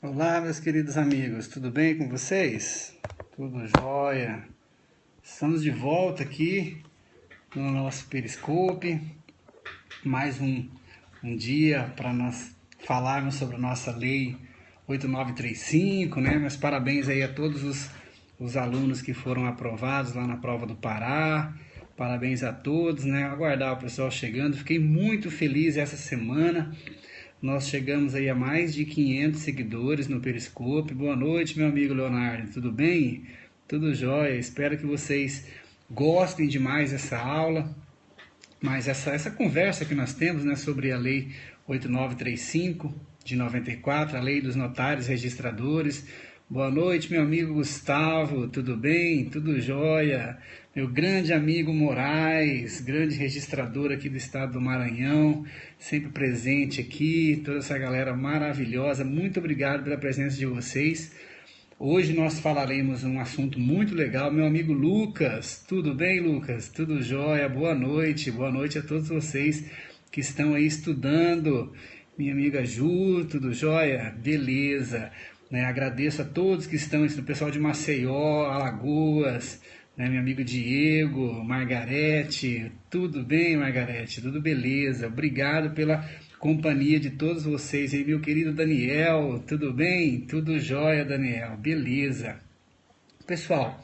Olá, meus queridos amigos, tudo bem com vocês? Tudo jóia? Estamos de volta aqui no nosso Periscope, mais um dia para nós falarmos sobre a nossa Lei 8935, né? Meus parabéns aí a todos os alunos que foram aprovados lá na prova do Pará. Parabéns a todos, né? Aguardar o pessoal chegando. Fiquei muito feliz essa semana. Nós chegamos aí a mais de 500 seguidores no Periscope. Boa noite, meu amigo Leonardo. Tudo bem? Tudo jóia. Espero que vocês gostem demais dessa aula. Mas essa conversa que nós temos, né, sobre a Lei 8935 de 94, a Lei dos Notários Registradores. Boa noite, meu amigo Gustavo, tudo bem? Tudo jóia? Meu grande amigo Moraes, grande registrador aqui do estado do Maranhão, sempre presente aqui, toda essa galera maravilhosa, muito obrigado pela presença de vocês. Hoje nós falaremos um assunto muito legal. Meu amigo Lucas, tudo bem, Lucas? Tudo jóia? Boa noite a todos vocês que estão aí estudando. Minha amiga Ju, tudo jóia? Beleza. Né? Agradeço a todos que estão, o pessoal de Maceió, Alagoas, né? Meu amigo Diego, Margarete, tudo bem, Margarete? Tudo beleza? Obrigado pela companhia de todos vocês aí, meu querido Daniel, tudo bem? Tudo jóia, Daniel, beleza. Pessoal,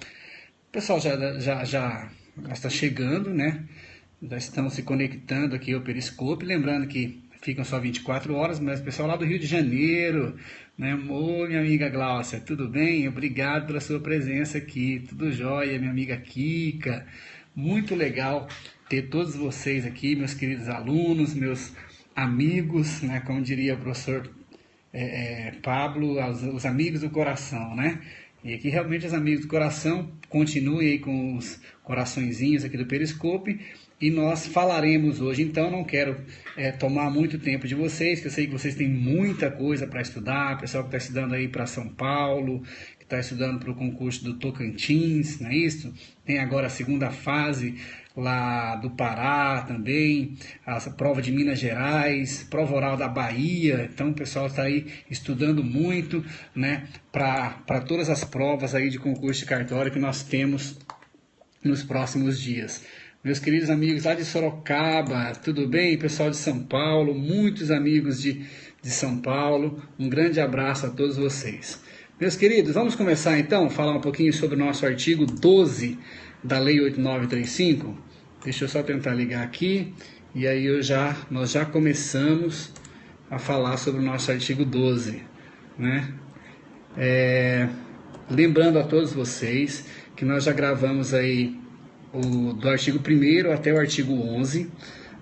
o pessoal já está chegando, né? Já estão se conectando aqui ao Periscope, lembrando que ficam só 24 horas, mas o pessoal lá do Rio de Janeiro, né? Ô, minha amiga Gláucia, tudo bem? Obrigado pela sua presença aqui, tudo jóia, minha amiga Kika, muito legal ter todos vocês aqui, meus queridos alunos, meus amigos, né? Como diria o professor Pablo, os amigos do coração, né? E aqui realmente os amigos do coração, continuem aí com os coraçõezinhos aqui do Periscope e nós falaremos hoje. Então não quero tomar muito tempo de vocês, que eu sei que vocês têm muita coisa para estudar, pessoal que está estudando aí para São Paulo, que está estudando para o concurso do Tocantins, não é isso? Tem agora a segunda fase lá do Pará também, a prova de Minas Gerais, prova oral da Bahia, então o pessoal está aí estudando muito, né, para todas as provas aí de concurso de cartório que nós temos nos próximos dias. Meus queridos amigos lá de Sorocaba, tudo bem? Pessoal de São Paulo, muitos amigos de São Paulo, um grande abraço a todos vocês. Meus queridos, vamos começar então a falar um pouquinho sobre o nosso artigo 12 da Lei 8935. Deixa eu só tentar ligar aqui e aí nós já começamos a falar sobre o nosso artigo 12, né? Lembrando a todos vocês que nós já gravamos aí do artigo 1º até o artigo 11,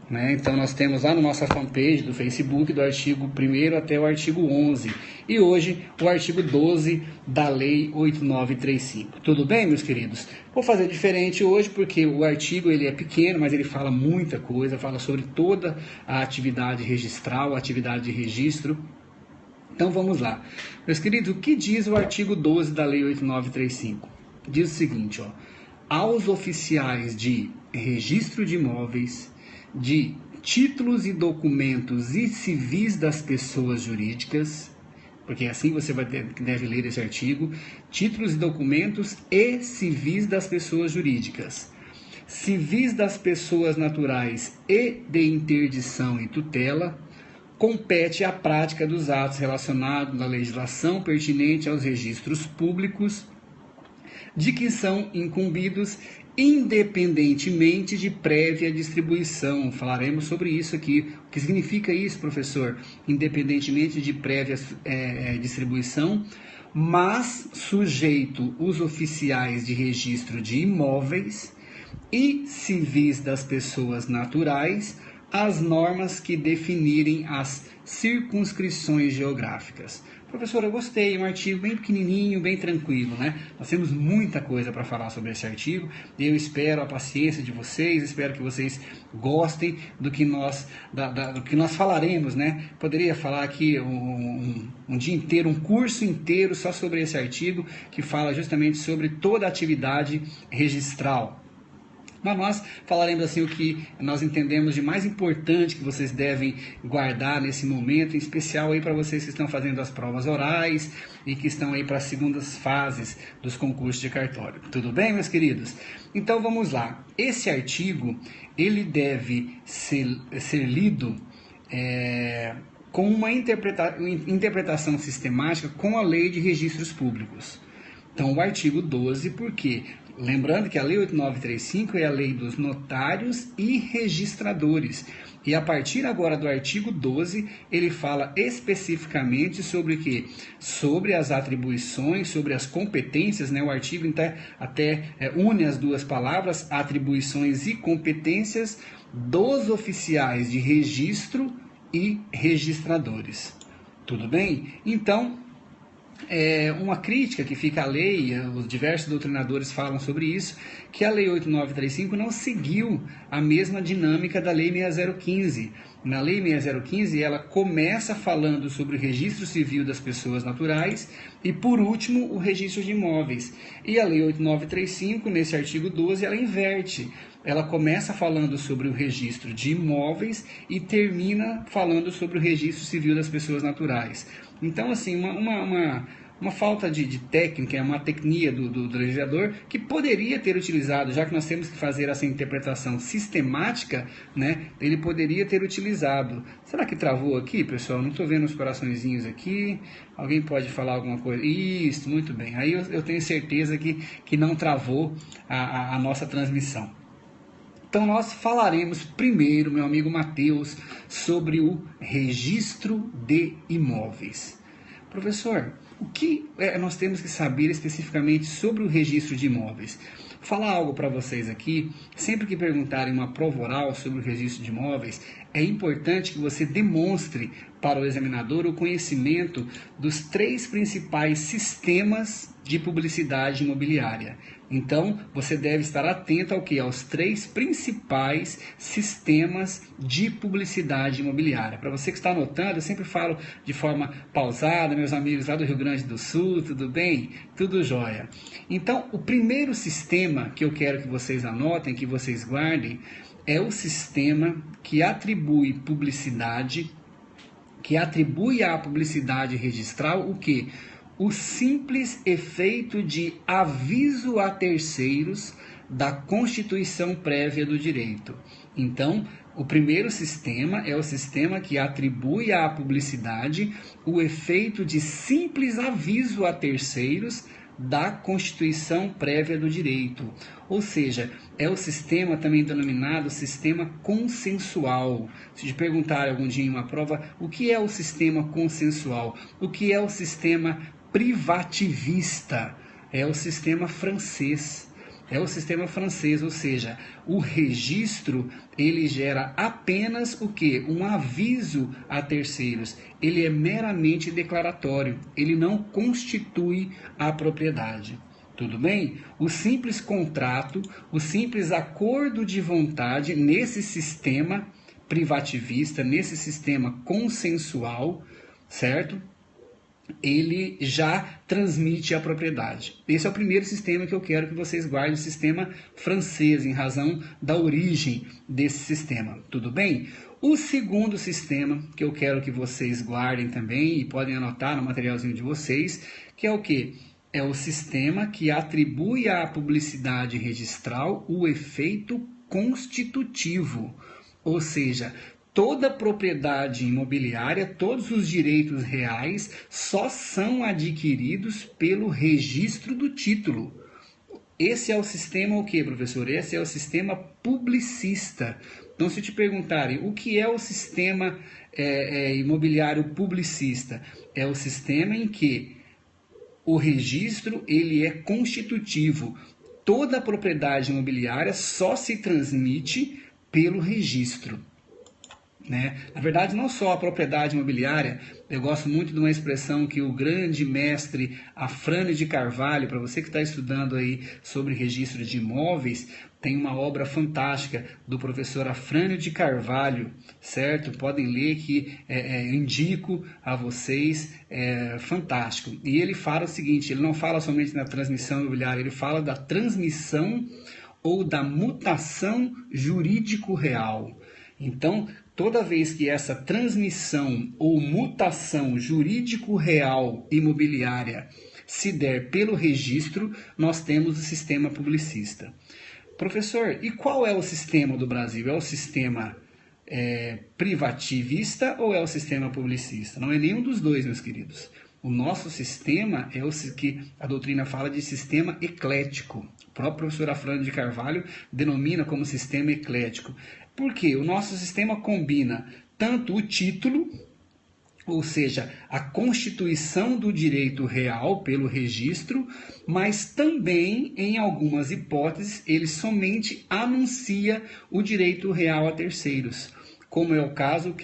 né? Então nós temos lá na nossa fanpage do Facebook do artigo 1º até o artigo 11 e hoje o artigo 12 da Lei 8935. Tudo bem, meus queridos? Vou fazer diferente hoje porque o artigo ele é pequeno, mas ele fala muita coisa, fala sobre toda a atividade registral, a atividade de registro. Então vamos lá. Meus queridos, o que diz o artigo 12 da Lei 8935? Diz o seguinte, ó: aos oficiais de registro de imóveis, de títulos e documentos e civis das pessoas jurídicas, porque assim você deve ler esse artigo, títulos e documentos e civis das pessoas jurídicas, civis das pessoas naturais e de interdição e tutela, compete a prática dos atos relacionados à legislação pertinente aos registros públicos de que são incumbidos independentemente de prévia distribuição. Falaremos sobre isso aqui. O que significa isso, professor? Independentemente de prévia distribuição, mas sujeito os oficiais de registro de imóveis e civis das pessoas naturais às normas que definirem as circunscrições geográficas. Professor, eu gostei, um artigo bem pequenininho, bem tranquilo, né? Nós temos muita coisa para falar sobre esse artigo e eu espero a paciência de vocês, espero que vocês gostem do que nós falaremos, né? Poderia falar aqui um dia inteiro, um curso inteiro só sobre esse artigo que fala justamente sobre toda a atividade registral. Mas nós falaremos assim o que nós entendemos de mais importante que vocês devem guardar nesse momento, em especial aí para vocês que estão fazendo as provas orais e que estão aí para as segundas fases dos concursos de cartório. Tudo bem, meus queridos? Então vamos lá. Esse artigo, ele deve ser lido com uma interpretação sistemática com a Lei de Registros Públicos. Então, o artigo 12, por quê? Lembrando que a Lei 8935 é a lei dos notários e registradores. E a partir agora do artigo 12, ele fala especificamente sobre o quê? Sobre as atribuições, sobre as competências, né? O artigo até une as duas palavras, atribuições e competências dos oficiais de registro e registradores. Tudo bem? Então, uma crítica que fica à lei, os diversos doutrinadores falam sobre isso, que a Lei 8935 não seguiu a mesma dinâmica da Lei 6015. Na Lei 6015, ela começa falando sobre o registro civil das pessoas naturais e, por último, o registro de imóveis. E a Lei 8935, nesse artigo 12, ela inverte. Ela começa falando sobre o registro de imóveis e termina falando sobre o registro civil das pessoas naturais. Então, assim, uma falta de técnica, uma tecnia do legislador que poderia ter utilizado, já que nós temos que fazer essa interpretação sistemática, né? Ele poderia ter utilizado. Será que travou aqui, pessoal? Não estou vendo os coraçõezinhos aqui. Alguém pode falar alguma coisa? Isso, muito bem. Aí eu tenho certeza que não travou a nossa transmissão. Então, nós falaremos primeiro, meu amigo Matheus, sobre o registro de imóveis. Professor, o que nós temos que saber especificamente sobre o registro de imóveis? Vou falar algo para vocês aqui. Sempre que perguntarem uma prova oral sobre o registro de imóveis, é importante que você demonstre para o examinador o conhecimento dos 3 principais sistemas de publicidade imobiliária. Então, você deve estar atento ao que? Aos 3 principais sistemas de publicidade imobiliária. Para você que está anotando, eu sempre falo de forma pausada, meus amigos lá do Rio Grande do Sul, tudo bem? Tudo jóia. Então, o primeiro sistema que eu quero que vocês anotem, que vocês guardem, é o sistema que atribui publicidade, que atribui à publicidade registral o quê? O simples efeito de aviso a terceiros da constituição prévia do direito. Então, o primeiro sistema é o sistema que atribui à publicidade o efeito de simples aviso a terceiros da constituição prévia do direito. Ou seja, é o sistema também denominado sistema consensual. Se te perguntar algum dia em uma prova, o que é o sistema consensual? O que é o sistema privativista? É o sistema francês. É o sistema francês, ou seja, o registro, ele gera apenas o quê? Um aviso a terceiros. Ele é meramente declaratório, ele não constitui a propriedade. Tudo bem? O simples contrato, o simples acordo de vontade nesse sistema privativista, nesse sistema consensual, certo? Ele já transmite a propriedade. Esse é o primeiro sistema que eu quero que vocês guardem, o sistema francês, em razão da origem desse sistema. Tudo bem? O segundo sistema que eu quero que vocês guardem também, e podem anotar no materialzinho de vocês, que é o quê? É o sistema que atribui à publicidade registral o efeito constitutivo, ou seja, toda propriedade imobiliária, todos os direitos reais só são adquiridos pelo registro do título. Esse é o sistema o quê, professor? Esse é o sistema publicista. Então, se te perguntarem o que é o sistema imobiliário publicista, é o sistema em que o registro ele é constitutivo. Toda propriedade imobiliária só se transmite pelo registro. Né? Na verdade, não só a propriedade imobiliária, eu gosto muito de uma expressão que o grande mestre Afrânio de Carvalho, para você que está estudando aí sobre registro de imóveis, tem uma obra fantástica do professor Afrânio de Carvalho, certo? Podem ler que eu indico a vocês, é fantástico. E ele fala o seguinte, ele não fala somente na transmissão imobiliária, ele fala da transmissão ou da mutação jurídico-real. Então, toda vez que essa transmissão ou mutação jurídico-real imobiliária se der pelo registro, nós temos o sistema publicista. Professor, e qual é o sistema do Brasil? É o sistema privativista ou é o sistema publicista? Não é nenhum dos dois, meus queridos. O nosso sistema é o que a doutrina fala de sistema eclético. O próprio professor Afrânio de Carvalho denomina como sistema eclético. Por quê? O nosso sistema combina tanto o título, ou seja, a constituição do direito real pelo registro, mas também, em algumas hipóteses, ele somente anuncia o direito real a terceiros, como é o caso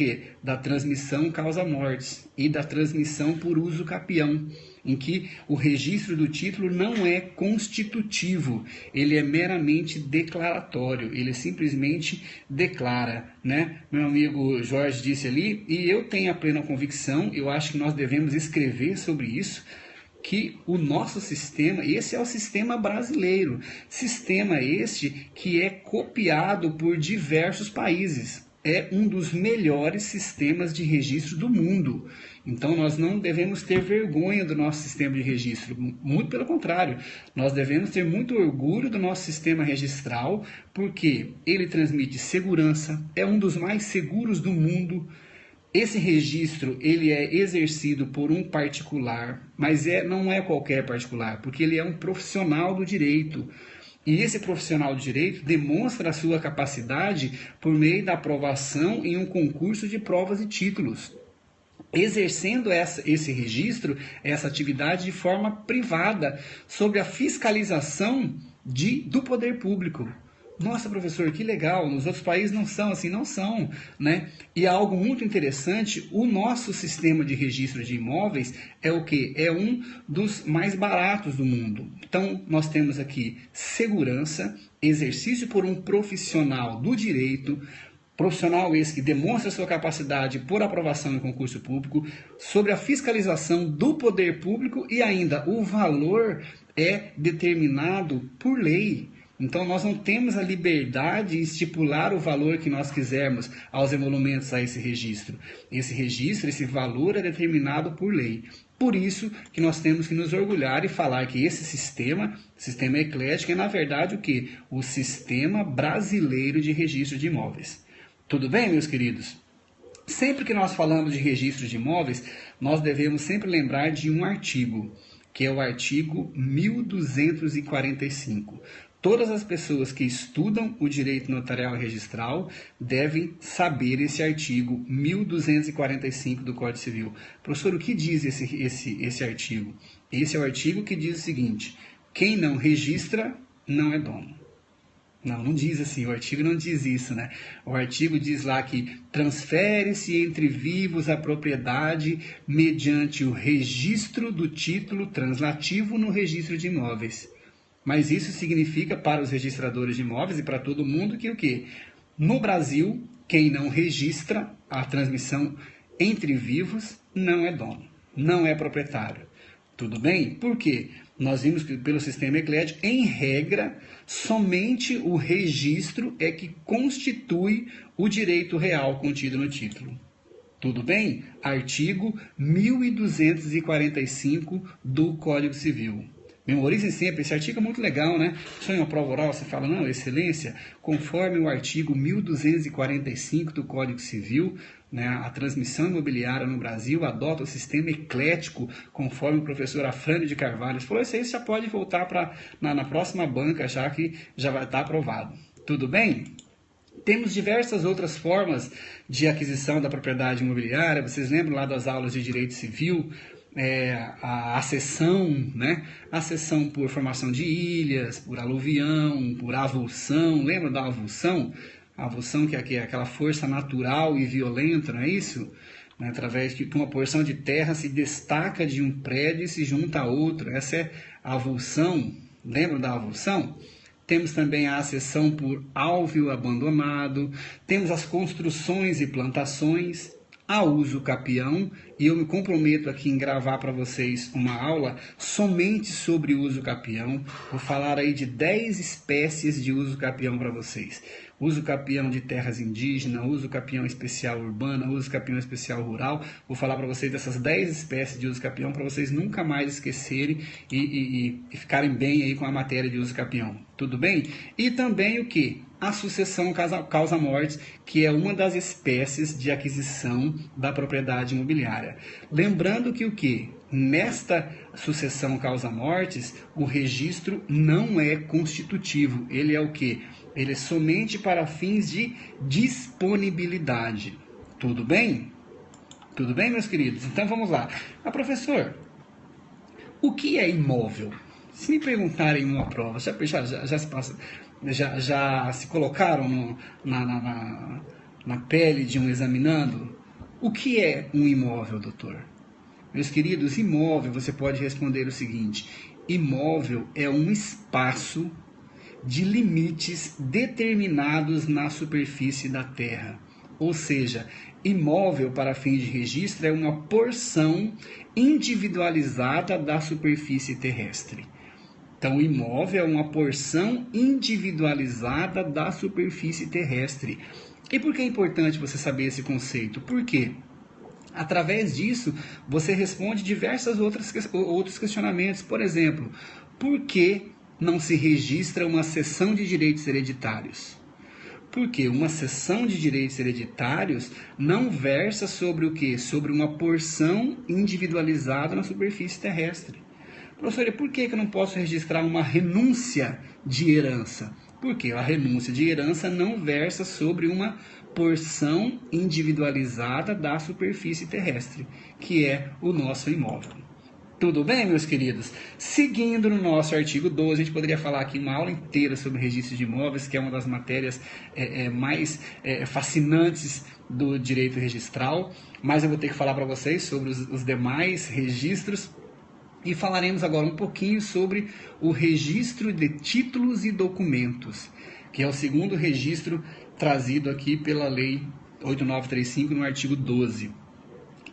da transmissão causa-mortes e da transmissão por uso capião, em que o registro do título não é constitutivo, ele é meramente declaratório, ele simplesmente declara, né? Meu amigo Jorge disse ali, e eu tenho a plena convicção, eu acho que nós devemos escrever sobre isso, que o nosso sistema, esse é o sistema brasileiro, sistema este que é copiado por diversos países. É um dos melhores sistemas de registro do mundo. Então, nós não devemos ter vergonha do nosso sistema de registro. Muito pelo contrário, nós devemos ter muito orgulho do nosso sistema registral, porque ele transmite segurança, é um dos mais seguros do mundo. Esse registro ele é exercido por um particular, mas não é qualquer particular, porque ele é um profissional do direito. E esse profissional de direito demonstra a sua capacidade por meio da aprovação em um concurso de provas e títulos, exercendo esse registro, essa atividade de forma privada, sob a fiscalização do poder público. Nossa, professor, que legal, nos outros países não são assim, não são, né? E algo muito interessante, o nosso sistema de registro de imóveis é o quê? É um dos mais baratos do mundo. Então, nós temos aqui segurança, exercício por um profissional do direito, profissional esse que demonstra sua capacidade por aprovação em concurso público, sobre a fiscalização do poder público e ainda o valor é determinado por lei. Então, nós não temos a liberdade de estipular o valor que nós quisermos aos emolumentos a esse registro. Esse registro, esse valor é determinado por lei. Por isso que nós temos que nos orgulhar e falar que esse sistema eclético, é na verdade o quê? O sistema brasileiro de registro de imóveis. Tudo bem, meus queridos? Sempre que nós falamos de registro de imóveis, nós devemos sempre lembrar de um artigo, que é o artigo 1245. Todas as pessoas que estudam o direito notarial e registral devem saber esse artigo 1245 do Código Civil. Professor, o que diz esse artigo? Esse é o artigo que diz o seguinte: quem não registra não é dono. Não diz assim, o artigo não diz isso, né? O artigo diz lá que transfere-se entre vivos a propriedade mediante o registro do título translativo no registro de imóveis. Mas isso significa para os registradores de imóveis e para todo mundo que o quê? No Brasil, quem não registra a transmissão entre vivos não é dono, não é proprietário. Tudo bem? Por quê? Nós vimos que pelo sistema eclético, em regra, somente o registro é que constitui o direito real contido no título. Tudo bem? Artigo 1245 do Código Civil. Memorizem sempre, esse artigo é muito legal, né? Só em uma prova oral você fala, não, excelência, conforme o artigo 1245 do Código Civil, né, a transmissão imobiliária no Brasil adota o sistema eclético, conforme o professor Afrânio de Carvalho falou, isso aí já pode voltar na próxima banca, já que já vai estar aprovado. Tudo bem? Temos diversas outras formas de aquisição da propriedade imobiliária, vocês lembram lá das aulas de direito civil, a accessão, né? Accessão por formação de ilhas, por aluvião, por avulsão. Lembra da avulsão? A avulsão que é aquela força natural e violenta, não é isso? Através de que uma porção de terra se destaca de um prédio e se junta a outro. Essa é a avulsão. Lembra da avulsão? Temos também a accessão por alveo abandonado. Temos as construções e plantações. a uso capião, e eu me comprometo aqui em gravar para vocês uma aula somente sobre uso capião. Vou falar aí de 10 espécies de uso capião para vocês. Uso capião de terras indígenas, uso capião especial urbana, uso capião especial rural. Vou falar para vocês dessas 10 espécies de uso capião para vocês nunca mais esquecerem e ficarem bem aí com a matéria de uso capião. Tudo bem? E também o que? A sucessão causa-mortes, que é uma das espécies de aquisição da propriedade imobiliária. Lembrando que o que? Nesta sucessão causa-mortes, o registro não é constitutivo. Ele é o que? Ele é somente para fins de disponibilidade. Tudo bem? Tudo bem, meus queridos? Então vamos lá. Professor, o que é imóvel? Se me perguntarem em uma prova, já se colocaram na pele de um examinando? O que é um imóvel, doutor? Meus queridos, imóvel, você pode responder o seguinte: imóvel é um espaço de limites determinados na superfície da terra. Ou seja, imóvel para fins de registro é uma porção individualizada da superfície terrestre. Então, imóvel é uma porção individualizada da superfície terrestre. E por que é importante você saber esse conceito? Por quê? Através disso, você responde diversos outros questionamentos. Por exemplo, por que não se registra uma cessão de direitos hereditários? Porque uma cessão de direitos hereditários não versa sobre o quê? Sobre uma porção individualizada na superfície terrestre. Professor, e por que eu não posso registrar uma renúncia de herança? Porque a renúncia de herança não versa sobre uma porção individualizada da superfície terrestre, que é o nosso imóvel. Tudo bem, meus queridos? Seguindo no nosso artigo 12, a gente poderia falar aqui uma aula inteira sobre registro de imóveis, que é uma das matérias mais fascinantes do direito registral, mas eu vou ter que falar para vocês sobre os demais registros. E falaremos agora um pouquinho sobre o registro de títulos e documentos, que é o segundo registro trazido aqui pela Lei 8935 no artigo 12.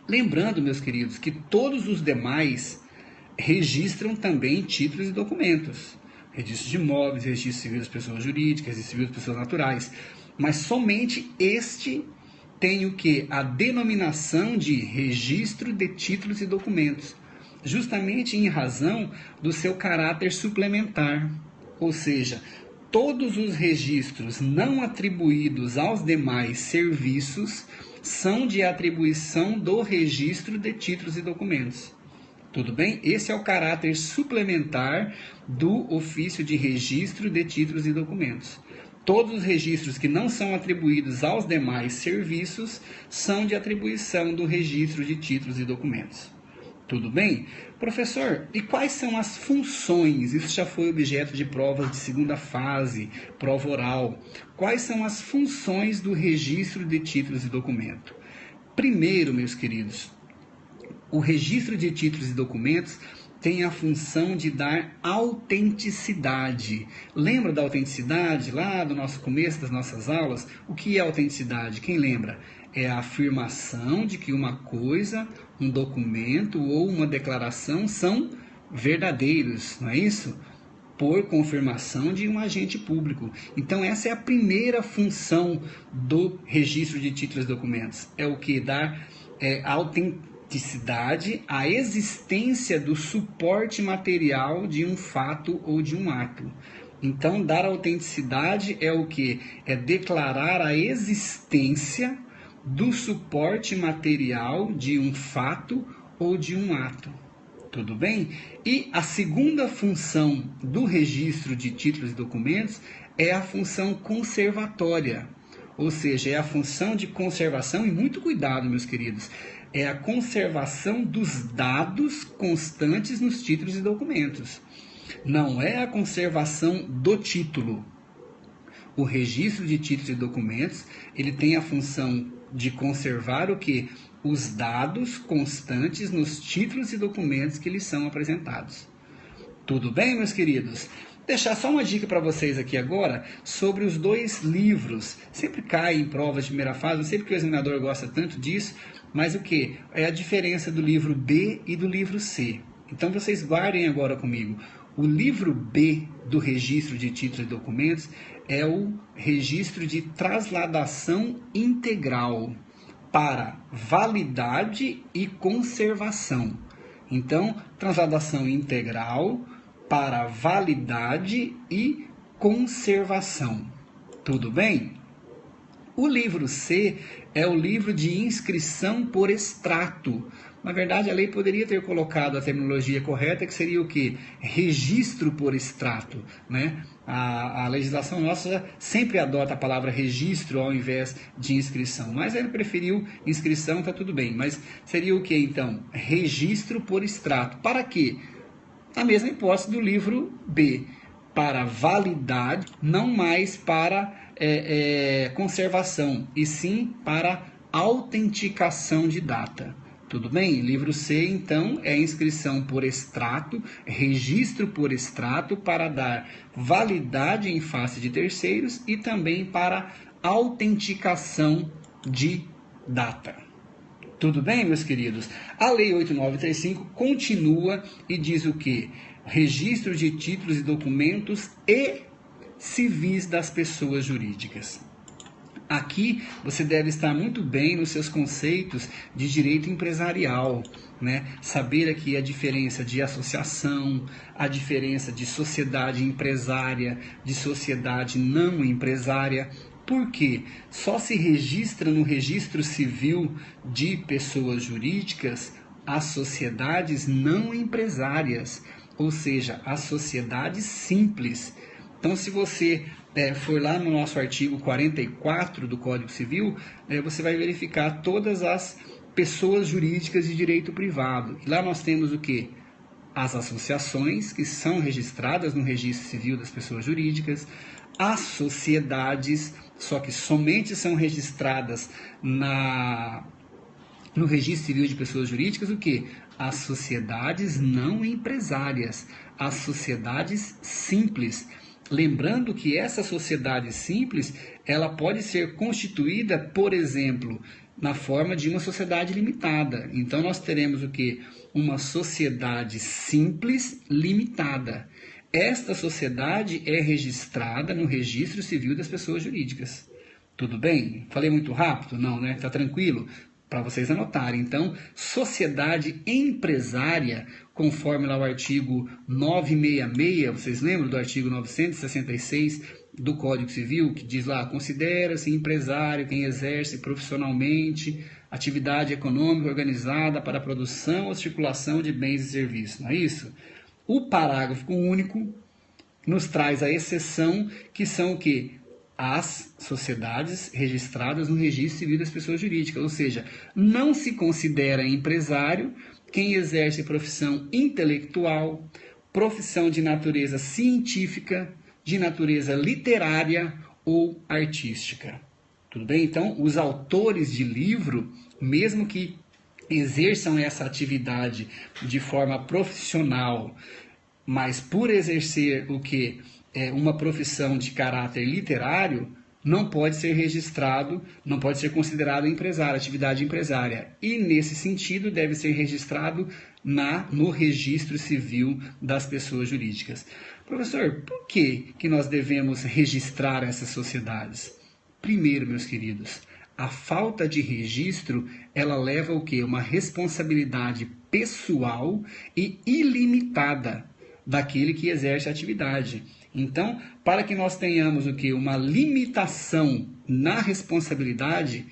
Lembrando, meus queridos, que todos os demais registram também títulos e documentos. Registro de imóveis, registro civil das pessoas jurídicas, registro civil das pessoas naturais. Mas somente este tem o que? A denominação de registro de títulos e documentos, justamente em razão do seu caráter suplementar, ou seja, todos os registros não atribuídos aos demais serviços são de atribuição do registro de títulos e documentos. Tudo bem? Esse é o caráter suplementar do ofício de registro de títulos e documentos. Todos os registros que não são atribuídos aos demais serviços são de atribuição do registro de títulos e documentos. Tudo bem? Professor, e quais são as funções? Isso já foi objeto de provas de segunda fase, prova oral. Quais são as funções do registro de títulos e documentos? Primeiro, meus queridos, o registro de títulos e documentos tem a função de dar autenticidade. Lembra da autenticidade lá do nosso começo das nossas aulas? O que é autenticidade? Quem lembra? É a afirmação de que uma coisa, um documento ou uma declaração são verdadeiros, não é isso? Por confirmação de um agente público. Então essa é a primeira função do registro de títulos e documentos. É o que? Dar autenticidade à existência do suporte material de um fato ou de um ato. Então dar autenticidade é o que? É declarar a existência do suporte material de um fato ou de um ato. Tudo bem? E a segunda função do registro de títulos e documentos é a função conservatória, ou seja, é a função de conservação, e muito cuidado, meus queridos, é a conservação dos dados constantes nos títulos e documentos. Não é a conservação do título. O registro de títulos e documentos, ele tem a função de conservar o que? Os dados constantes nos títulos e documentos que lhes são apresentados. Tudo bem, meus queridos? Deixar só uma dica para vocês aqui agora sobre os dois livros. Sempre cai em provas de primeira fase, não sei porque o examinador gosta tanto disso, mas o que? É a diferença do livro B e do livro C. Então vocês guardem agora comigo. O livro B do registro de títulos e documentos é o registro de trasladação integral para validade e conservação. Então, transladação integral para validade e conservação. Tudo bem? O livro C é o livro de inscrição por extrato. Na verdade, a lei poderia ter colocado a terminologia correta, que seria o quê? Registro por extrato, né? A legislação nossa sempre adota a palavra registro ao invés de inscrição, mas ele preferiu inscrição, está tudo bem. Mas seria o que então? Registro por extrato. Para quê? A mesma hipótese do livro B, para validade, não mais para conservação, e sim para autenticação de data. Tudo bem? Livro C, então, é inscrição por extrato, registro por extrato para dar validade em face de terceiros e também para autenticação de data. Tudo bem, meus queridos? A Lei 8.935 continua e diz o quê? Registro de títulos e documentos e civis das pessoas jurídicas. Aqui você deve estar muito bem nos seus conceitos de direito empresarial, né? Saber aqui a diferença de associação, a diferença de sociedade empresária, de sociedade não empresária. Por quê? Só se registra no registro civil de pessoas jurídicas as sociedades não empresárias, ou seja, as sociedades simples. Então, se você for lá no nosso artigo 44 do Código Civil, você vai verificar todas as pessoas jurídicas de direito privado. E lá nós temos o quê? As associações, que são registradas no registro civil das pessoas jurídicas, as sociedades, só que somente são registradas no registro civil de pessoas jurídicas, o quê? As sociedades não empresárias, as sociedades simples. Lembrando que essa sociedade simples, ela pode ser constituída, por exemplo, na forma de uma sociedade limitada. Então, nós teremos o quê? Uma sociedade simples limitada. Esta sociedade é registrada no registro civil das pessoas jurídicas. Tudo bem? Falei muito rápido? Não, né? Tá tranquilo? Para vocês anotarem. Então, sociedade empresária, conforme lá o artigo 966, vocês lembram do artigo 966 do Código Civil, que diz lá, considera-se empresário quem exerce profissionalmente atividade econômica organizada para a produção ou circulação de bens e serviços. Não é isso? O parágrafo único nos traz a exceção, que são o quê? As sociedades registradas no registro civil das pessoas jurídicas, ou seja, não se considera empresário quem exerce profissão intelectual, profissão de natureza científica, de natureza literária ou artística. Tudo bem? Então, os autores de livro, mesmo que exerçam essa atividade de forma profissional, mas por exercer o que? Uma profissão de caráter literário, não pode ser registrado, não pode ser considerado empresário, atividade empresária. E, nesse sentido, deve ser registrado no registro civil das pessoas jurídicas. Professor, por que nós devemos registrar essas sociedades? Primeiro, meus queridos, a falta de registro, ela leva o quê? Uma responsabilidade pessoal e ilimitada daquele que exerce a atividade. Então, para que nós tenhamos o quê? Uma limitação na responsabilidade,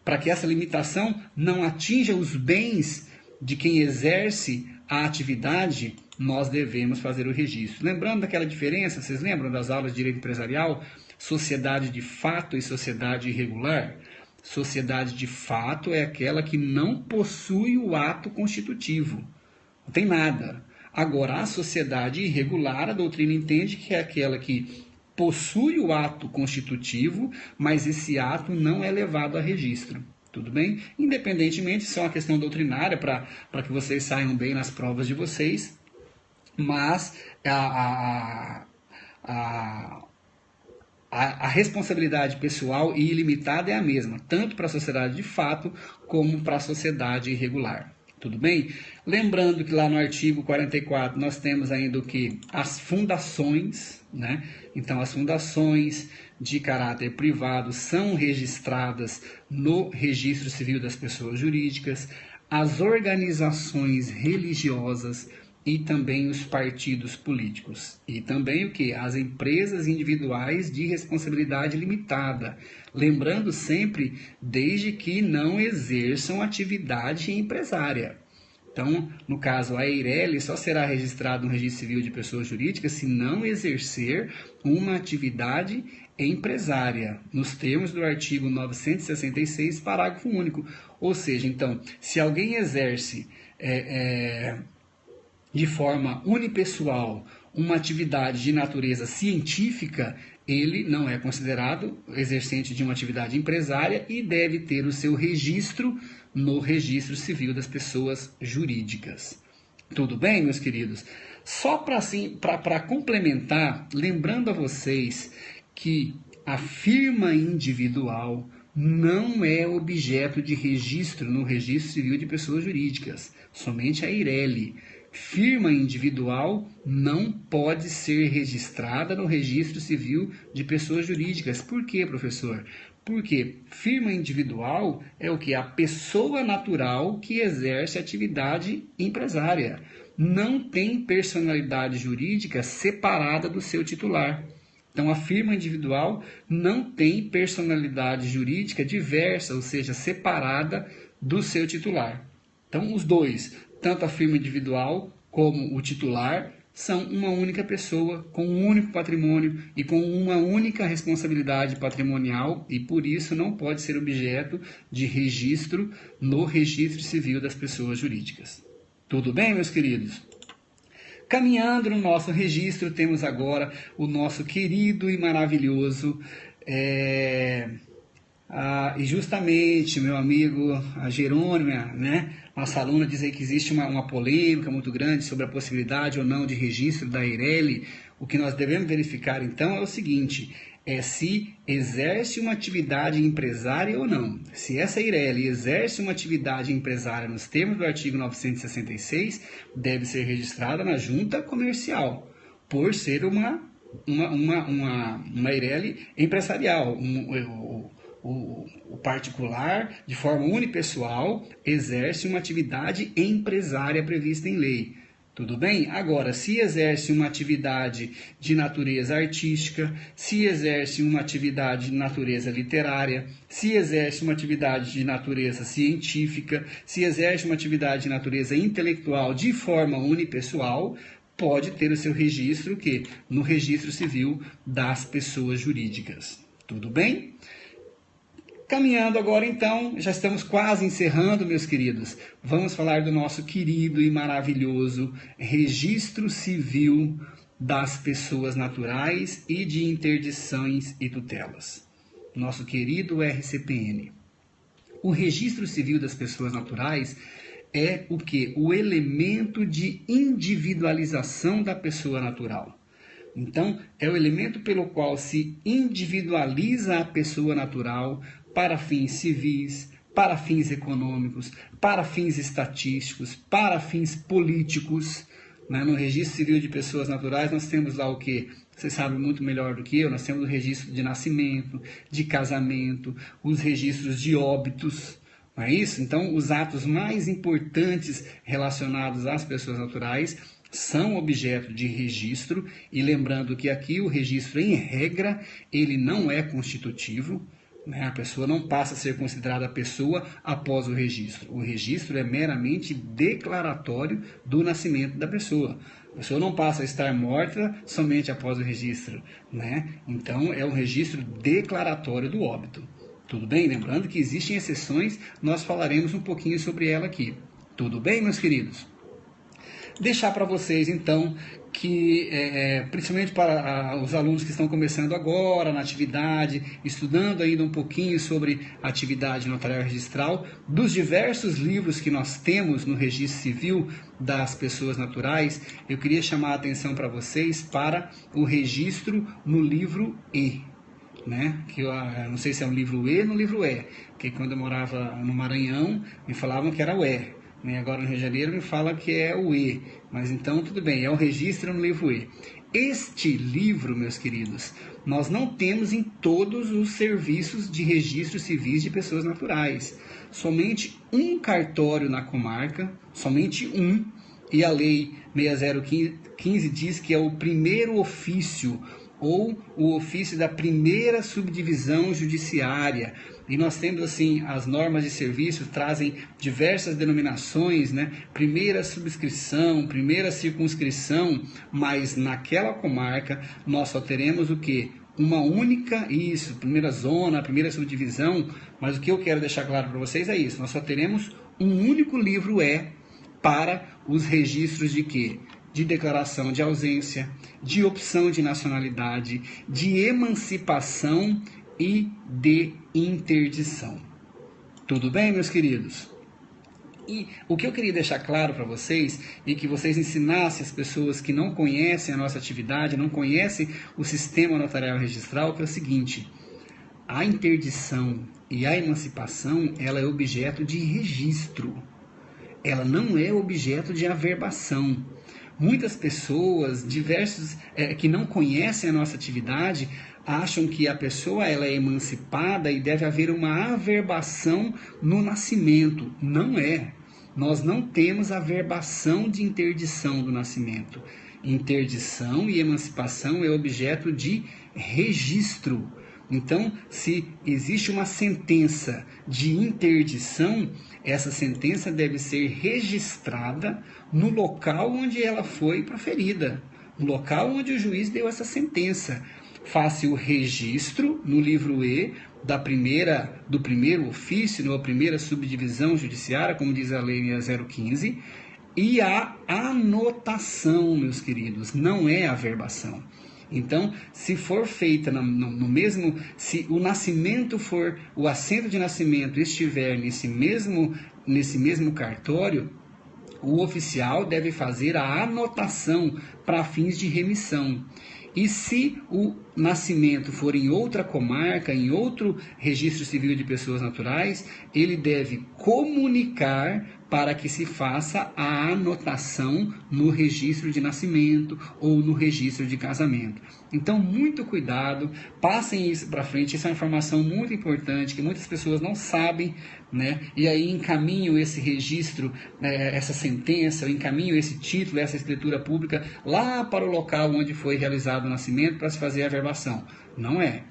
para que essa limitação não atinja os bens de quem exerce a atividade, nós devemos fazer o registro. Lembrando daquela diferença, vocês lembram das aulas de direito empresarial? Sociedade de fato e sociedade irregular? Sociedade de fato é aquela que não possui o ato constitutivo. Não tem nada. Agora, a sociedade irregular, a doutrina entende que é aquela que possui o ato constitutivo, mas esse ato não é levado a registro. Tudo bem? Independentemente, isso é uma questão doutrinária para que vocês saiam bem nas provas de vocês, mas a responsabilidade pessoal e ilimitada é a mesma, tanto para a sociedade de fato como para a sociedade irregular. Tudo bem? Lembrando que lá no artigo 44 nós temos ainda o que? As fundações, né? Então as fundações de caráter privado são registradas no Registro Civil das Pessoas Jurídicas, as organizações religiosas e também os partidos políticos. E também o que? As empresas individuais de responsabilidade limitada. Lembrando sempre, desde que não exerçam atividade empresária. Então, no caso, a Eireli só será registrada no Registro Civil de Pessoas Jurídicas se não exercer uma atividade empresária, nos termos do artigo 966, parágrafo único. Ou seja, então, se alguém exerce de forma unipessoal uma atividade de natureza científica, ele não é considerado exercente de uma atividade empresária e deve ter o seu registro no Registro Civil das Pessoas Jurídicas. Tudo bem, meus queridos? Só para complementar, lembrando a vocês que a firma individual não é objeto de registro no Registro Civil de Pessoas Jurídicas, somente a Eireli. Firma individual não pode ser registrada no Registro Civil de Pessoas Jurídicas. Por quê, professor? Porque firma individual é o que? A pessoa natural que exerce atividade empresária. Não tem personalidade jurídica separada do seu titular. Então, a firma individual não tem personalidade jurídica diversa, ou seja, separada do seu titular. Então, os dois, tanto a firma individual como o titular, são uma única pessoa, com um único patrimônio e com uma única responsabilidade patrimonial e, por isso, não pode ser objeto de registro no Registro Civil das Pessoas Jurídicas. Tudo bem, meus queridos? Caminhando no nosso registro, temos agora o nosso querido e maravilhoso... e justamente, meu amigo Jerônimo, né, nossa aluna, diz aí que existe uma polêmica muito grande sobre a possibilidade ou não de registro da Eireli. O que nós devemos verificar, então, é o seguinte, se exerce uma atividade empresária ou não. Se essa Eireli exerce uma atividade empresária nos termos do artigo 966, deve ser registrada na junta comercial, por ser uma Eireli empresarial, o particular, de forma unipessoal, exerce uma atividade empresária prevista em lei. Tudo bem? Agora, se exerce uma atividade de natureza artística, se exerce uma atividade de natureza literária, se exerce uma atividade de natureza científica, se exerce uma atividade de natureza intelectual de forma unipessoal, pode ter o seu registro no Registro Civil das Pessoas Jurídicas. Tudo bem? Caminhando agora, então, já estamos quase encerrando, meus queridos. Vamos falar do nosso querido e maravilhoso Registro Civil das Pessoas Naturais e de Interdições e Tutelas. Nosso querido RCPN. O Registro Civil das Pessoas Naturais é o quê? O elemento de individualização da pessoa natural. Então, é o elemento pelo qual se individualiza a pessoa natural para fins civis, para fins econômicos, para fins estatísticos, para fins políticos. No Registro Civil de Pessoas Naturais nós temos lá o quê? Vocês sabem muito melhor do que eu, nós temos o registro de nascimento, de casamento, os registros de óbitos, não é isso? Então, os atos mais importantes relacionados às pessoas naturais são objeto de registro, e lembrando que aqui o registro, em regra, ele não é constitutivo, né? A pessoa não passa a ser considerada pessoa após o registro. O registro é meramente declaratório do nascimento da pessoa. A pessoa não passa a estar morta somente após o registro, né? Então, é um registro declaratório do óbito. Tudo bem? Lembrando que existem exceções, nós falaremos um pouquinho sobre ela aqui. Tudo bem, meus queridos? Deixar para vocês, então, que, principalmente para os alunos que estão começando agora na atividade, estudando ainda um pouquinho sobre a atividade notarial registral, dos diversos livros que nós temos no registro civil das pessoas naturais, eu queria chamar a atenção para vocês para o registro no livro E. Né? Que eu não sei se é um livro E ou no livro E, porque quando eu morava no Maranhão, me falavam que era o E. Agora no Rio de Janeiro me fala que é o E, mas então tudo bem, é o registro no livro E. Este livro, meus queridos, nós não temos em todos os serviços de registros civis de pessoas naturais. Somente um cartório na comarca, somente um, e a lei 6015 diz que é o primeiro ofício ou o ofício da primeira subdivisão judiciária. E nós temos assim, as normas de serviço trazem diversas denominações, né? Primeira subscrição, primeira circunscrição, mas naquela comarca nós só teremos o quê? Uma única, primeira zona, primeira subdivisão, mas o que eu quero deixar claro para vocês é isso, nós só teremos um único livro para os registros de quê? De declaração de ausência, de opção de nacionalidade, de emancipação e de interdição. Tudo bem, meus queridos? E o que eu queria deixar claro para vocês e que vocês ensinassem as pessoas que não conhecem a nossa atividade, não conhecem o sistema notarial registral, que é o seguinte: a interdição e a emancipação, ela é objeto de registro. Ela não é objeto de averbação. Muitas pessoas, que não conhecem a nossa atividade, acham que a pessoa ela é emancipada e deve haver uma averbação no nascimento. Não é. Nós não temos averbação de interdição do nascimento. Interdição e emancipação é objeto de registro. Então, se existe uma sentença de interdição, essa sentença deve ser registrada no local onde ela foi proferida, no local onde o juiz deu essa sentença. Faça o registro no livro E do primeiro ofício, na primeira subdivisão judiciária, como diz a lei 6015, e a anotação, meus queridos, não é averbação. Então, se for feita se o nascimento for, o assento de nascimento estiver nesse mesmo cartório, o oficial deve fazer a anotação para fins de remissão. E se o nascimento for em outra comarca, em outro registro civil de pessoas naturais, ele deve comunicar para que se faça a anotação no registro de nascimento ou no registro de casamento. Então, muito cuidado, passem isso para frente, isso é uma informação muito importante que muitas pessoas não sabem, né? E aí encaminham esse registro, essa sentença, encaminham esse título, essa escritura pública lá para o local onde foi realizado o nascimento para se fazer a averbação. Não é.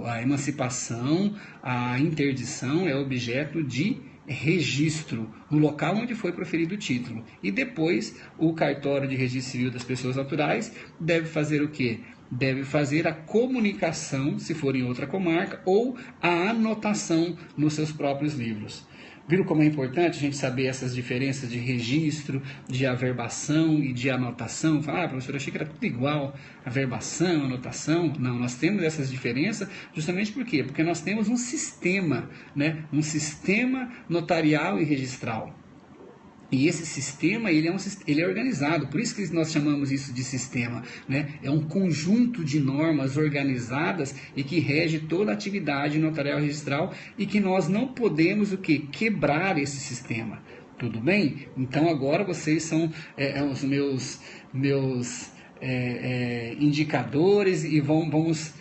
A emancipação, a interdição é objeto de registro no local onde foi proferido o título. E depois o cartório de registro civil das pessoas naturais deve fazer o quê? Deve fazer a comunicação, se for em outra comarca, ou a anotação nos seus próprios livros. Viram como é importante a gente saber essas diferenças de registro, de averbação e de anotação? Falar, professor, eu achei que era tudo igual, averbação, anotação. Não, nós temos essas diferenças justamente por quê? Porque nós temos um sistema, né? Um sistema notarial e registral. E esse sistema, ele é organizado, por isso que nós chamamos isso de sistema, né? É um conjunto de normas organizadas e que rege toda a atividade notarial registral e que nós não podemos quebrar esse sistema. Tudo bem? Então agora vocês são os meus indicadores e vamos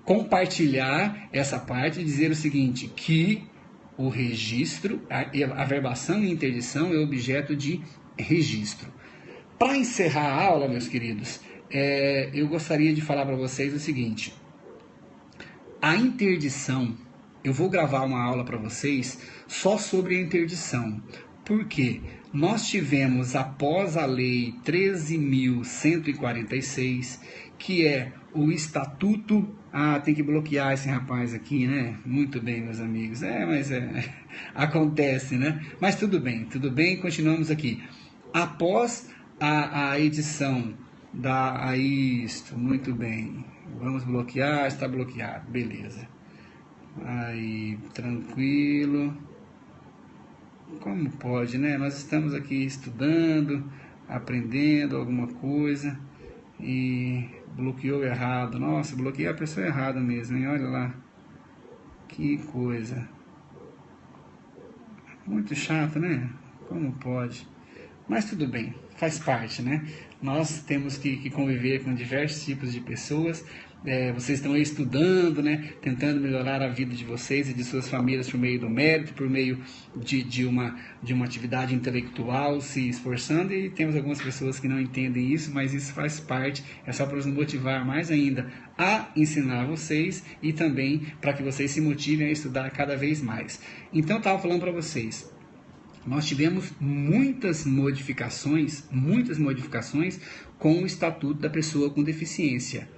compartilhar essa parte e dizer o seguinte, que o registro, a averbação e interdição é objeto de registro. Para encerrar a aula, meus queridos, eu gostaria de falar para vocês o seguinte. A interdição, eu vou gravar uma aula para vocês só sobre a interdição. Por quê? Nós tivemos, após a Lei 13.146, que é o Estatuto... tem que bloquear esse rapaz aqui, né? Muito bem, meus amigos. Acontece, né? Mas tudo bem, continuamos aqui. Após a edição da... Isto, muito bem. Vamos bloquear, está bloqueado, beleza. Aí, tranquilo. Como pode, né? Nós estamos aqui estudando, aprendendo alguma coisa e bloqueou errado. Nossa, bloqueei a pessoa errada mesmo, hein? Olha lá. Que coisa. Muito chato, né? Como pode? Mas tudo bem, faz parte, né? Nós temos que conviver com diversos tipos de pessoas. Vocês estão aí estudando, né? Tentando melhorar a vida de vocês e de suas famílias por meio do mérito, por meio de uma atividade intelectual, se esforçando. E temos algumas pessoas que não entendem isso, mas isso faz parte. É só para nos motivar mais ainda a ensinar vocês e também para que vocês se motivem a estudar cada vez mais. Então, eu estava falando para vocês. Nós tivemos muitas modificações com o Estatuto da Pessoa com Deficiência.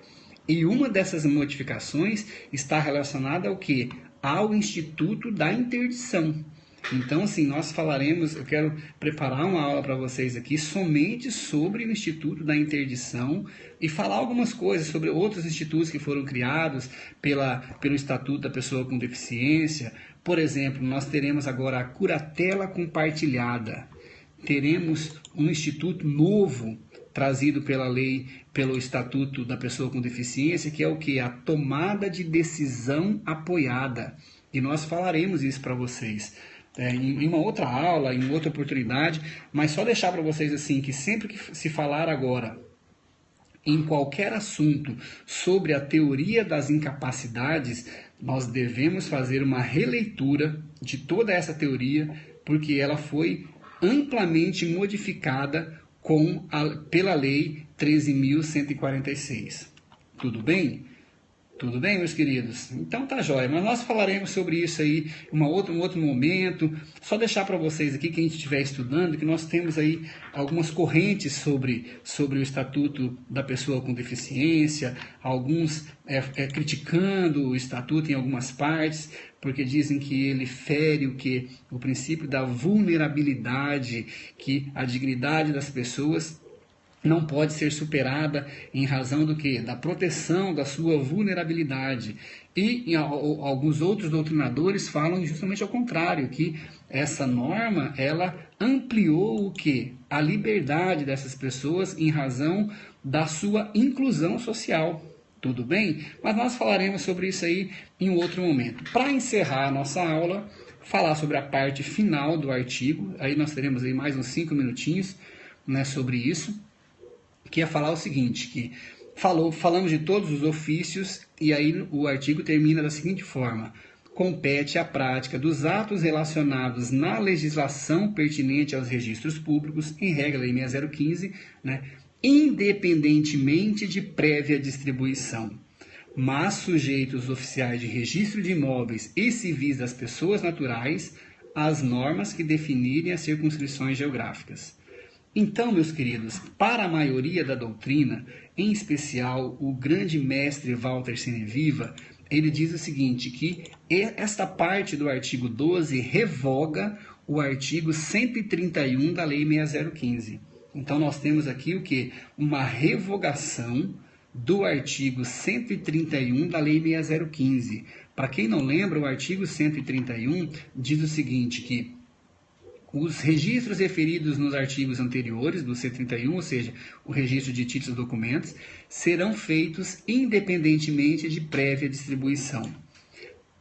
E uma dessas modificações está relacionada ao quê? Ao Instituto da Interdição. Então, assim, nós falaremos, eu quero preparar uma aula para vocês aqui somente sobre o Instituto da Interdição e falar algumas coisas sobre outros institutos que foram criados pelo Estatuto da Pessoa com Deficiência. Por exemplo, nós teremos agora a curatela compartilhada. Teremos um instituto novo trazido pela lei, pelo Estatuto da Pessoa com Deficiência, que é o que? A tomada de decisão apoiada. E nós falaremos isso para vocês em uma outra aula, em outra oportunidade, mas só deixar para vocês assim, que sempre que se falar agora em qualquer assunto sobre a teoria das incapacidades, nós devemos fazer uma releitura de toda essa teoria, porque ela foi amplamente modificada pela Lei 13.146. Tudo bem? Tudo bem, meus queridos? Então tá jóia, mas nós falaremos sobre isso aí em um outro momento. Só deixar para vocês aqui, quem estiver estudando, que nós temos aí algumas correntes sobre o Estatuto da Pessoa com Deficiência, alguns criticando o Estatuto em algumas partes, porque dizem que ele fere o princípio da vulnerabilidade, que a dignidade das pessoas não pode ser superada em razão do quê? Da proteção da sua vulnerabilidade. E alguns outros doutrinadores falam justamente ao contrário, que essa norma, ela ampliou o quê? A liberdade dessas pessoas em razão da sua inclusão social. Tudo bem? Mas nós falaremos sobre isso aí em um outro momento. Para encerrar a nossa aula, falar sobre a parte final do artigo, aí nós teremos aí mais uns 5 minutinhos, né, sobre isso, que é falar o seguinte, que falamos de todos os ofícios, e aí o artigo termina da seguinte forma: compete a prática dos atos relacionados na legislação pertinente aos registros públicos, em regra Lei 6015, né, independentemente de prévia distribuição, mas sujeitos os oficiais de registro de imóveis e civis das pessoas naturais às normas que definirem as circunscrições geográficas. Então, meus queridos, para a maioria da doutrina, em especial o grande mestre Walter Seneviva, ele diz o seguinte, que esta parte do artigo 12 revoga o artigo 131 da Lei 6015. Então, nós temos aqui o quê? Uma revogação do artigo 131 da Lei 6015. Para quem não lembra, o artigo 131 diz o seguinte, que os registros referidos nos artigos anteriores do 131, ou seja, o registro de títulos e documentos, serão feitos independentemente de prévia distribuição.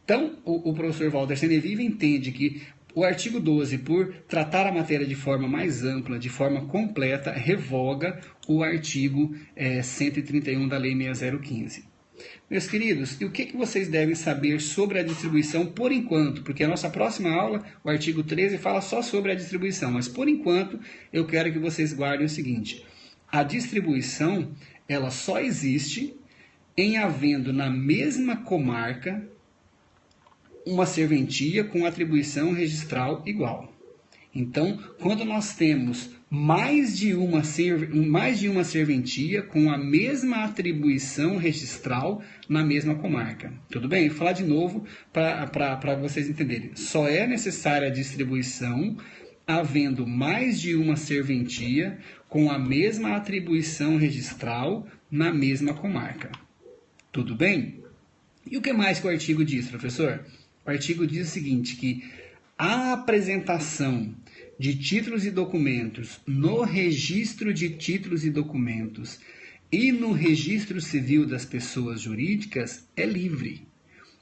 Então, o professor Walter Seneviva entende que o artigo 12, por tratar a matéria de forma mais ampla, de forma completa, revoga o artigo 131 da Lei 6015. Meus queridos, e o que vocês devem saber sobre a distribuição por enquanto? Porque a nossa próxima aula, o artigo 13, fala só sobre a distribuição, mas por enquanto eu quero que vocês guardem o seguinte: a distribuição, ela só existe em havendo na mesma comarca uma serventia com atribuição registral igual. Então, quando nós temos mais de uma serventia com a mesma atribuição registral na mesma comarca. Tudo bem? Vou falar de novo para vocês entenderem. Só é necessária a distribuição havendo mais de uma serventia com a mesma atribuição registral na mesma comarca. Tudo bem? E o que mais que o artigo diz, professor? O artigo diz o seguinte, que a apresentação de títulos e documentos no registro de títulos e documentos e no registro civil das pessoas jurídicas é livre.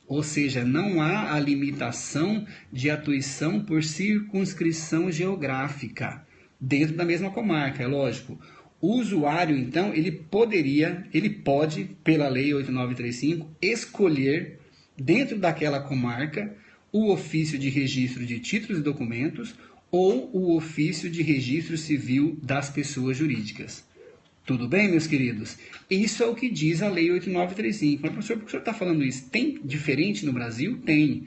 Ou seja, não há a limitação de atuação por circunscrição geográfica dentro da mesma comarca, é lógico. O usuário, então, ele pode, pela Lei 8935, escolher, dentro daquela comarca, o ofício de registro de títulos e documentos ou o ofício de registro civil das pessoas jurídicas. Tudo bem, meus queridos? Isso é o que diz a Lei 8935. Mas, professor, por que o senhor está falando isso? Tem diferente no Brasil? Tem.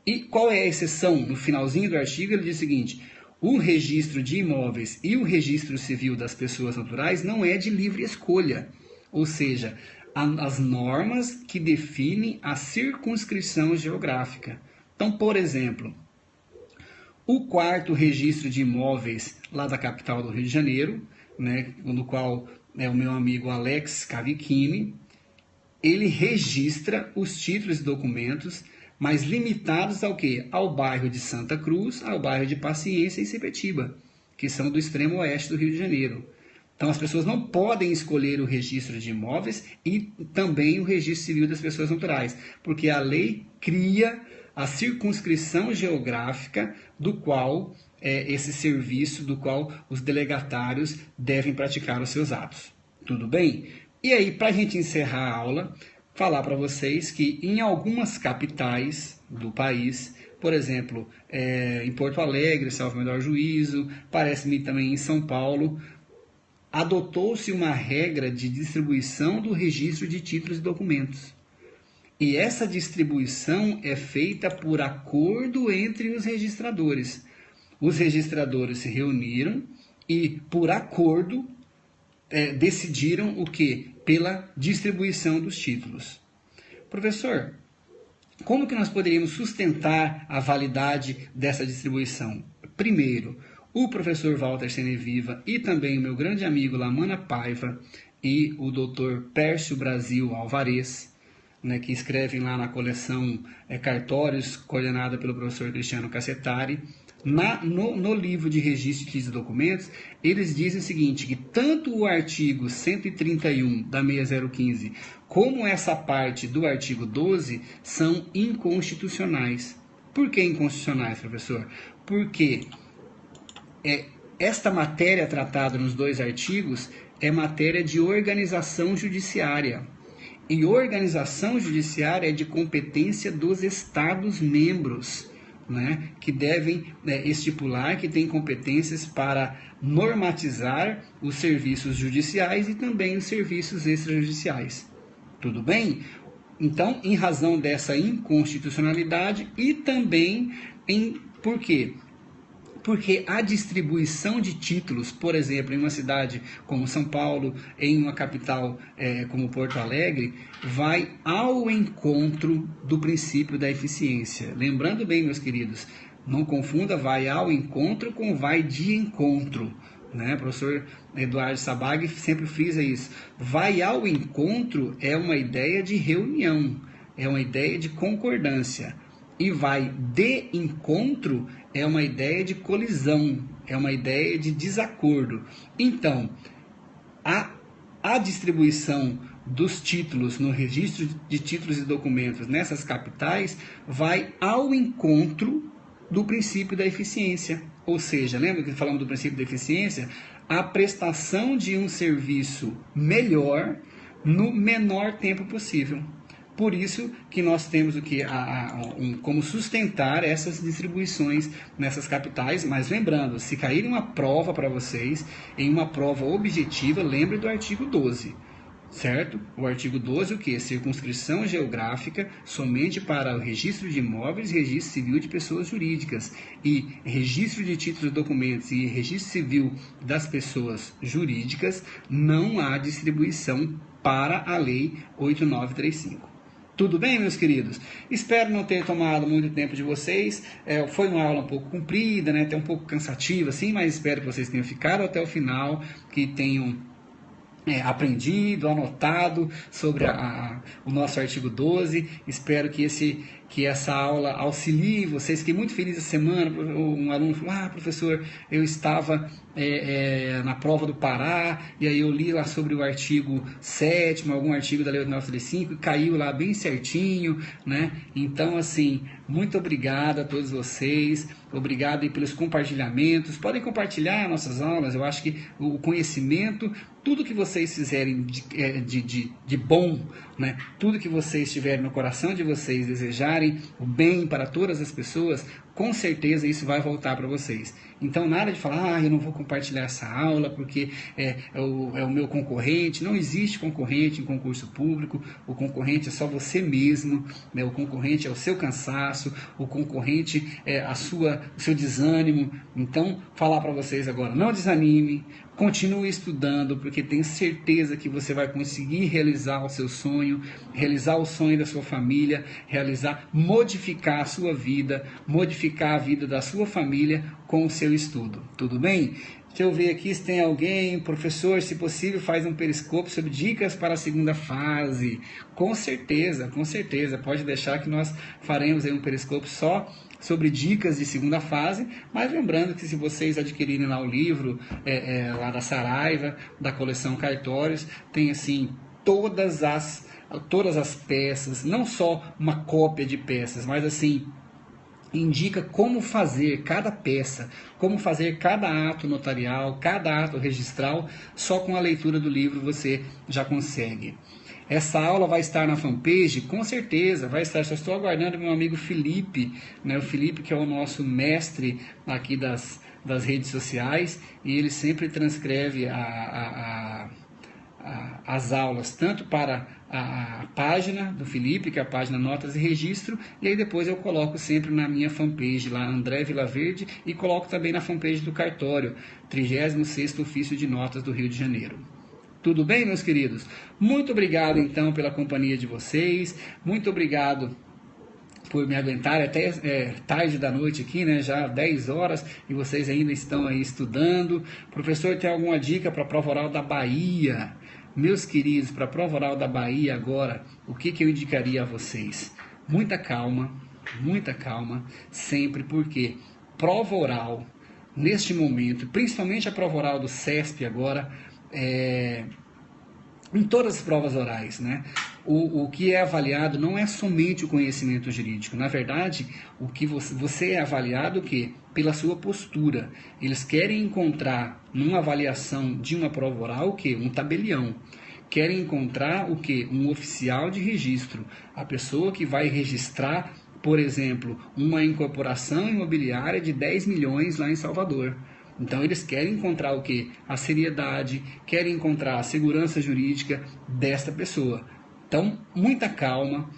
E qual é a exceção? No finalzinho do artigo, ele diz o seguinte: o registro de imóveis e o registro civil das pessoas naturais não é de livre escolha. Ou seja, as normas que definem a circunscrição geográfica. Então, por exemplo, o 4º registro de imóveis lá da capital do Rio de Janeiro, né, no qual o meu amigo Alex Cavicchini, ele registra os títulos e documentos, mas limitados ao quê? Ao bairro de Santa Cruz, ao bairro de Paciência e Sepetiba, que são do extremo oeste do Rio de Janeiro. Então, as pessoas não podem escolher o registro de imóveis e também o registro civil das pessoas naturais, porque a lei cria a circunscrição geográfica do qual esse serviço, do qual os delegatários devem praticar os seus atos. Tudo bem? E aí, para a gente encerrar a aula, falar para vocês que em algumas capitais do país, por exemplo, em Porto Alegre, salvo o melhor juízo, parece-me também em São Paulo, adotou-se uma regra de distribuição do registro de títulos e documentos. E essa distribuição é feita por acordo entre os registradores. Os registradores se reuniram e, por acordo, decidiram o quê? Pela distribuição dos títulos. Professor, como que nós poderíamos sustentar a validade dessa distribuição? Primeiro, o professor Walter Seneviva e também o meu grande amigo Lamana Paiva e o Dr. Pércio Brasil Alvarez, né, que escrevem lá na coleção Cartórios, coordenada pelo professor Cristiano Cassetari, no livro de registro de documentos, eles dizem o seguinte, que tanto o artigo 131 da 6015 como essa parte do artigo 12 são inconstitucionais. Por que inconstitucionais, professor? Porque esta matéria tratada nos dois artigos é matéria de organização judiciária. E organização judiciária é de competência dos Estados-membros, né, que devem estipular que têm competências para normatizar os serviços judiciais e também os serviços extrajudiciais. Tudo bem? Então, em razão dessa inconstitucionalidade e também por quê? Porque a distribuição de títulos, por exemplo, em uma cidade como São Paulo, em uma capital como Porto Alegre, vai ao encontro do princípio da eficiência. Lembrando bem, meus queridos, não confunda vai ao encontro com vai de encontro. Né? O professor Eduardo Sabag sempre frisa isso. Vai ao encontro é uma ideia de reunião, é uma ideia de concordância. E vai de encontro é uma ideia de colisão, é uma ideia de desacordo. Então, a distribuição dos títulos no registro de títulos e documentos nessas capitais vai ao encontro do princípio da eficiência. Ou seja, lembra que falamos do princípio da eficiência? A prestação de um serviço melhor no menor tempo possível. Por isso que nós temos como sustentar essas distribuições nessas capitais, mas lembrando, se cair uma prova para vocês, em uma prova objetiva, lembre do artigo 12, certo? O artigo 12, o que? Circunscrição geográfica somente para o registro de imóveis, registro civil de pessoas jurídicas e registro de títulos e documentos e registro civil das pessoas jurídicas, não há distribuição para a Lei 8935. Tudo bem, meus queridos? Espero não ter tomado muito tempo de vocês. Foi uma aula um pouco comprida, né? Até um pouco cansativa, assim, mas espero que vocês tenham ficado até o final, que tenham aprendido, anotado sobre o nosso artigo 12. Espero que essa aula auxilie vocês. Fiquei muito feliz essa semana. Um aluno falou: professor, eu estava na prova do Pará, e aí eu li lá sobre o artigo 7º, algum artigo da Lei 8.935, e caiu lá bem certinho, né? Então, assim, muito obrigado a todos vocês, obrigado aí pelos compartilhamentos. Podem compartilhar nossas aulas. Eu acho que o conhecimento, tudo que vocês fizerem de bom, né? Tudo que vocês tiverem no coração de vocês, desejarem o bem para todas as pessoas, com certeza isso vai voltar para vocês. Então, nada de falar: eu não vou compartilhar essa aula porque é o meu concorrente. Não existe concorrente em concurso público. O concorrente é só você mesmo, né? O concorrente é o seu cansaço, o concorrente é o seu desânimo. Então, falar para vocês agora: não desanime, continue estudando, porque tenho certeza que você vai conseguir realizar o seu sonho, realizar o sonho da sua família, modificar a sua vida, modificar a vida da sua família com o seu estudo. Tudo bem? Deixa eu ver aqui se tem alguém. Professor, se possível, faz um periscópio sobre dicas para a segunda fase. Com certeza, pode deixar que nós faremos aí um periscópio só sobre dicas de segunda fase, mas lembrando que se vocês adquirirem lá o livro lá da Saraiva, da coleção Cartórios, tem assim todas as peças, não só uma cópia de peças, mas assim indica como fazer cada peça, como fazer cada ato notarial, cada ato registral. Só com a leitura do livro você já consegue. Essa aula vai estar na fanpage? Com certeza, vai estar. Só estou aguardando meu amigo Felipe, né? O Felipe, que é o nosso mestre aqui das redes sociais, e ele sempre transcreve as aulas, tanto para a página do Felipe, que é a página Notas e Registro, e aí depois eu coloco sempre na minha fanpage lá, André Vilaverde, e coloco também na fanpage do Cartório, 36º Ofício de Notas do Rio de Janeiro. Tudo bem, meus queridos? Muito obrigado, então, pela companhia de vocês. Muito obrigado por me aguentar até tarde da noite aqui, né? Já 10 horas, e vocês ainda estão aí estudando. Professor, tem alguma dica para a prova oral da Bahia? Meus queridos, para a prova oral da Bahia agora, o que eu indicaria a vocês? Muita calma, sempre, porque prova oral, neste momento, principalmente a prova oral do CESP agora, em todas as provas orais, né? O que é avaliado não é somente o conhecimento jurídico. Na verdade, o que você é avaliado pela sua postura. Eles querem encontrar numa avaliação de uma prova oral um tabelião. Querem encontrar um oficial de registro, a pessoa que vai registrar, por exemplo, uma incorporação imobiliária de 10 milhões lá em Salvador. Então eles querem encontrar a seriedade, querem encontrar a segurança jurídica desta pessoa. Então, muita calma,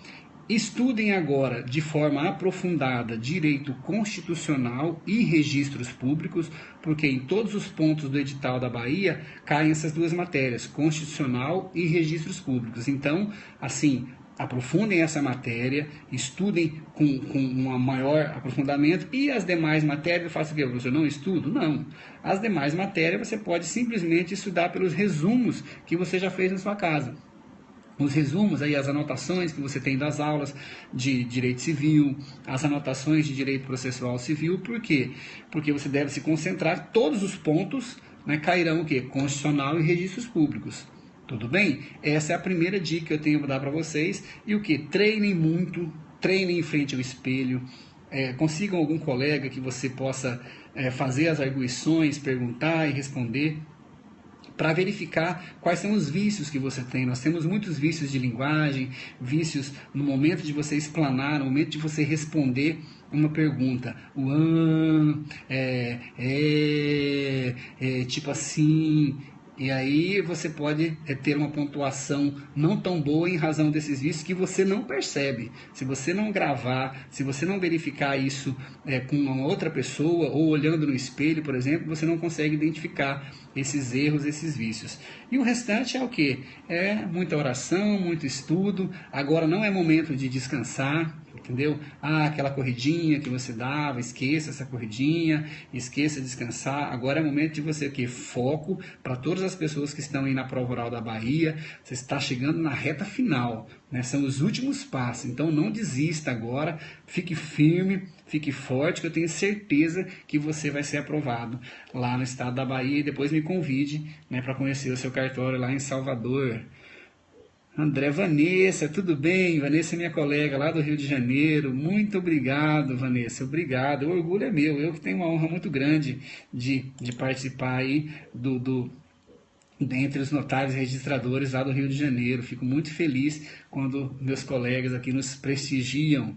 estudem agora de forma aprofundada direito constitucional e registros públicos, porque em todos os pontos do edital da Bahia caem essas duas matérias, constitucional e registros públicos. Então, assim, aprofundem essa matéria, estudem com um maior aprofundamento, e as demais matérias, eu faço o quê? Eu não estudo? Não. As demais matérias você pode simplesmente estudar pelos resumos que você já fez na sua casa. Os resumos, aí, as anotações que você tem das aulas de direito civil, as anotações de direito processual civil. Por quê? Porque você deve se concentrar, todos os pontos, né, cairão constitucional e registros públicos. Tudo bem? Essa é a primeira dica que eu tenho para dar para vocês. E treinem muito, treinem em frente ao espelho, consigam algum colega que você possa fazer as arguições, perguntar e responder, para verificar quais são os vícios que você tem. Nós temos muitos vícios de linguagem, vícios no momento de você explanar, no momento de você responder uma pergunta. Tipo assim, E aí você pode ter uma pontuação não tão boa em razão desses vícios que você não percebe. Se você não gravar, se você não verificar isso com uma outra pessoa ou olhando no espelho, por exemplo, você não consegue identificar esses erros, esses vícios. E o restante é o quê? É muita oração, muito estudo. Agora não é momento de descansar, entendeu? Aquela corridinha que você dava, esqueça essa corridinha, esqueça de descansar. Agora é momento de você ter foco para todas as pessoas que estão aí na prova oral da Bahia. Você está chegando na reta final, né? São os últimos passos, então não desista agora, fique firme, fique forte, que eu tenho certeza que você vai ser aprovado lá no estado da Bahia e depois me convide, né, para conhecer o seu cartório lá em Salvador. André, Vanessa, tudo bem? Vanessa é minha colega lá do Rio de Janeiro. Muito obrigado, Vanessa. Obrigado. O orgulho é meu. Eu que tenho uma honra muito grande de participar aí dentre os notários e registradores lá do Rio de Janeiro. Fico muito feliz quando meus colegas aqui nos prestigiam.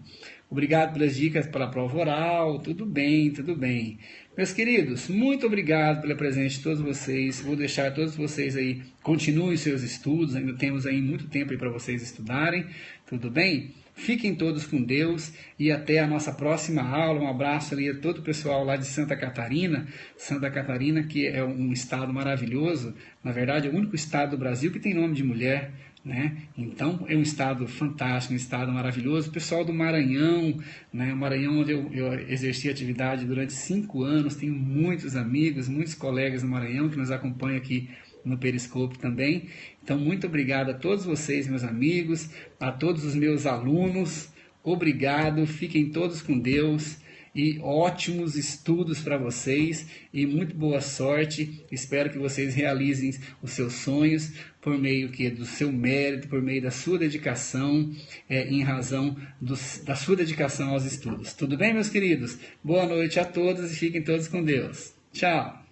Obrigado pelas dicas para a prova oral. Tudo bem, tudo bem. Meus queridos, muito obrigado pela presença de todos vocês. Vou deixar todos vocês aí, continuem seus estudos. Ainda temos aí muito tempo aí para vocês estudarem. Tudo bem? Fiquem todos com Deus e até a nossa próxima aula. Um abraço ali a todo o pessoal lá de Santa Catarina. Santa Catarina, que é um estado maravilhoso. Na verdade, é o único estado do Brasil que tem nome de mulher, né? Então, é um estado fantástico, um estado maravilhoso. O pessoal do Maranhão, né? O Maranhão, onde eu exerci atividade durante 5 anos. Tenho muitos amigos, muitos colegas no Maranhão que nos acompanham aqui no Periscope também. Então, muito obrigado a todos vocês, meus amigos, a todos os meus alunos. Obrigado, fiquem todos com Deus e ótimos estudos para vocês e muito boa sorte. Espero que vocês realizem os seus sonhos por meio do seu mérito, por meio da sua dedicação, em razão da sua dedicação aos estudos. Tudo bem, meus queridos? Boa noite a todos e fiquem todos com Deus. Tchau!